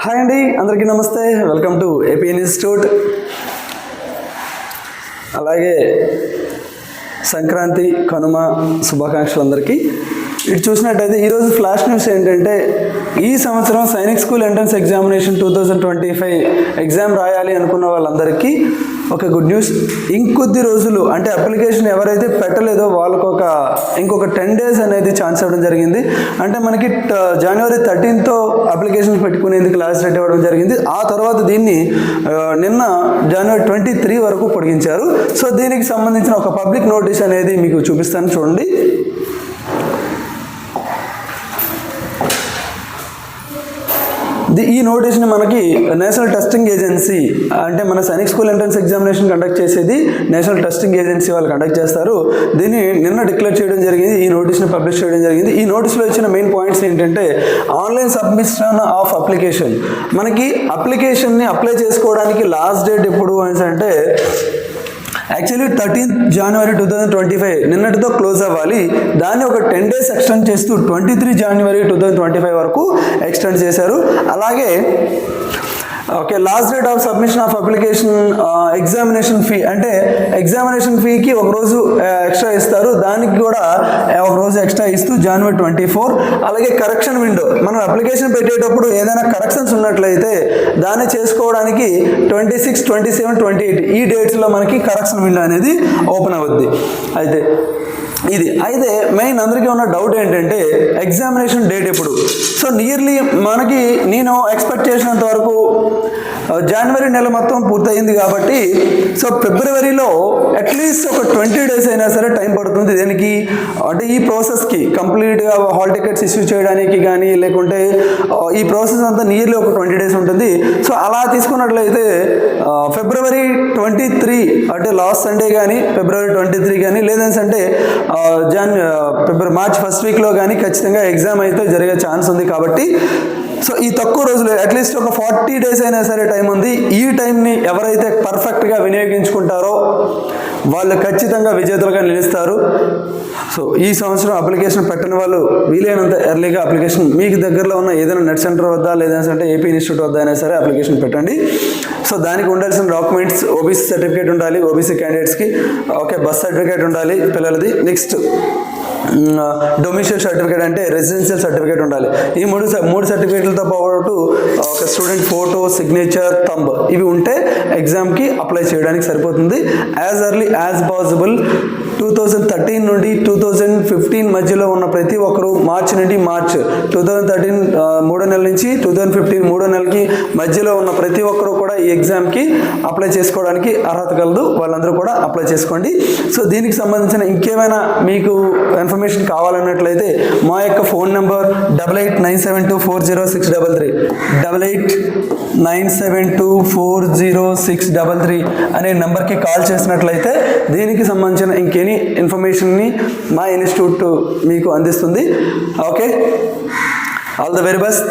Hi అండి, అందరికీ నమస్తే. Welcome to AP institute. అలాగే సంక్రాంతి కనుమ శుభాకాంక్షలు అందరికీ. ఇటు చూసినట్టయితే ఈరోజు ఫ్లాష్ న్యూస్ ఏంటంటే, ఈ సంవత్సరం Sainik school entrance examination 2025 exam రాయాలి అనుకున్న వాళ్ళందరికీ ఒక గుడ్ న్యూస్. ఇంకొద్ది రోజులు అంటే అప్లికేషన్ ఎవరైతే పెట్టలేదో వాళ్ళకు ఇంకొక 10 days అనేది ఛాన్స్ ఇవ్వడం జరిగింది. అంటే మనకి January 13th అప్లికేషన్ పెట్టుకునేందుకు లాస్ట్ డేట్ ఇవ్వడం జరిగింది. ఆ తర్వాత దీన్ని నిన్న January 23 వరకు పొడిగించారు. సో దీనికి సంబంధించిన ఒక పబ్లిక్ నోటీస్ అనేది మీకు చూపిస్తాను, చూడండి. ఈ నోటీస్ని మనకి నేషనల్ టెస్టింగ్ ఏజెన్సీ, అంటే మన Sainik school entrance examination conduct చేసేది నేషనల్ టెస్టింగ్ ఏజెన్సీ వాళ్ళు కండక్ట్ చేస్తారు. దీన్ని నిన్న డిక్లేర్ చేయడం జరిగింది, ఈ నోటీస్ని పబ్లిష్ చేయడం జరిగింది. ఈ నోటీస్లో ఇచ్చిన మెయిన్ పాయింట్స్ ఏంటంటే, ఆన్లైన్ సబ్మిషన్ ఆఫ్ అప్లికేషన్. మనకి అప్లికేషన్ని అప్లై చేసుకోవడానికి లాస్ట్ డేట్ ఎప్పుడు అంటే యాక్చువల్లీ 13th January 2025 నిన్నటితో క్లోజ్ అవ్వాలి. దాన్ని ఒక 10 days ఎక్స్టెండ్ చేస్తూ 23 January 2025 వరకు ఎక్స్టెండ్ చేశారు. అలాగే last date of submission of application examination fee, అంటే ఎగ్జామినేషన్ ఫీకి ఒక రోజు ఎక్స్ట్రా ఇస్తారు, దానికి కూడా ఒక రోజు ఎక్స్ట్రా ఇస్తూ January 24. అలాగే కరెక్షన్ విండో, మనం అప్లికేషన్ పెట్టేటప్పుడు ఏదైనా కరెక్షన్స్ ఉన్నట్లయితే దాన్ని చేసుకోవడానికి 26, 27, 28 ఈ డేట్స్లో మనకి కరెక్షన్ విండో అనేది ఓపెన్ అవుద్ది. అయితే మెయిన్ అందరికీ ఉన్న డౌట్ ఏంటంటే, ఎగ్జామినేషన్ డేట్ ఎప్పుడు? సో నియర్లీ మనకి నేను ఎక్స్పెక్ట్ చేసినంత వరకు జనవరి నెల మొత్తం పూర్తయింది కాబట్టి, సో ఫిబ్రవరిలో అట్లీస్ట్ ఒక 20 days అయినా సరే టైం పడుతుంది. దేనికి అంటే ఈ ప్రాసెస్కి కంప్లీట్గా హాల్ టికెట్స్ ఇష్యూ చేయడానికి కానీ, లేకుంటే ఈ ప్రాసెస్ అంతా నియర్లీ ఒక 20 days ఉంటుంది. సో అలా తీసుకున్నట్లయితే February 23 అంటే లాస్ట్ సండే కానీ, February 23 కానీ, లేదంటే March 1st weekలో కానీ ఖచ్చితంగా ఎగ్జామ్ అయితే జరిగే ఛాన్స్ ఉంది. కాబట్టి సో ఈ తక్కువ రోజులు అట్లీస్ట్ ఒక 40 days అయినా సరే టైం ఉంది. ఈ టైంని ఎవరైతే పర్ఫెక్ట్గా వినియోగించుకుంటారో వాళ్ళు ఖచ్చితంగా విజేతలుగా నిలుస్తారు. సో ఈ సంవత్సరం అప్లికేషన్ పెట్టిన వాళ్ళు వీలైనంత ఎర్లీగా అప్లికేషన్ మీకు దగ్గరలో ఉన్న ఏదైనా నెట్ సెంటర్ వద్ద, లేదంటే ఏపీ ఇన్స్టిట్యూట్ వద్ద అయినా సరే అప్లికేషన్ పెట్టండి. సో దానికి ఉండాల్సిన డాక్యుమెంట్స్ ఓబీసీ సర్టిఫికేట్ ఉండాలి ఓబీసీ క్యాండిడేట్స్కి. బస్ సర్టిఫికేట్ ఉండాలి పిల్లలది. నెక్స్ట్ డొమిషియల్ సర్టిఫికేట్ అంటే రెసిడెన్షియల్ సర్టిఫికేట్ ఉండాలి. ఈ మూడు సర్టిఫికేట్లతో పాటు ఒక స్టూడెంట్ ఫోటో, సిగ్నేచర్, థంబ్ ఇవి ఉంటే ఎగ్జామ్కి అప్లై చేయడానికి సరిపోతుంది. యాజ్ ఎర్లీ యాజ్ పాసిబుల్ 2013 నుండి 2015 మధ్యలో ఉన్న ప్రతి ఒక్కరూ మార్చ్ 2013 3వ నెల నుంచి 2015 3వ నెలకి మధ్యలో ఉన్న ప్రతి ఒక్కరూ కూడా ఈ ఎగ్జామ్కి అప్లై చేసుకోవడానికి అర్హత కలదు. వాళ్ళందరూ కూడా అప్లై చేసుకోండి. సో దీనికి సంబంధించిన ఇంకేమైనా మీకు ఇన్ఫర్మేషన్ కావాలన్నట్లయితే మా యొక్క ఫోన్ నెంబర్ 8897240633 8897240633 అనే నెంబర్కి కాల్ చేసినట్లయితే దీనికి సంబంధించిన ఇంకెనీ ఇన్ఫర్మేషన్ని మా ఇన్స్టిట్యూట్ మీకు అందిస్తుంది. Okay, all the very best.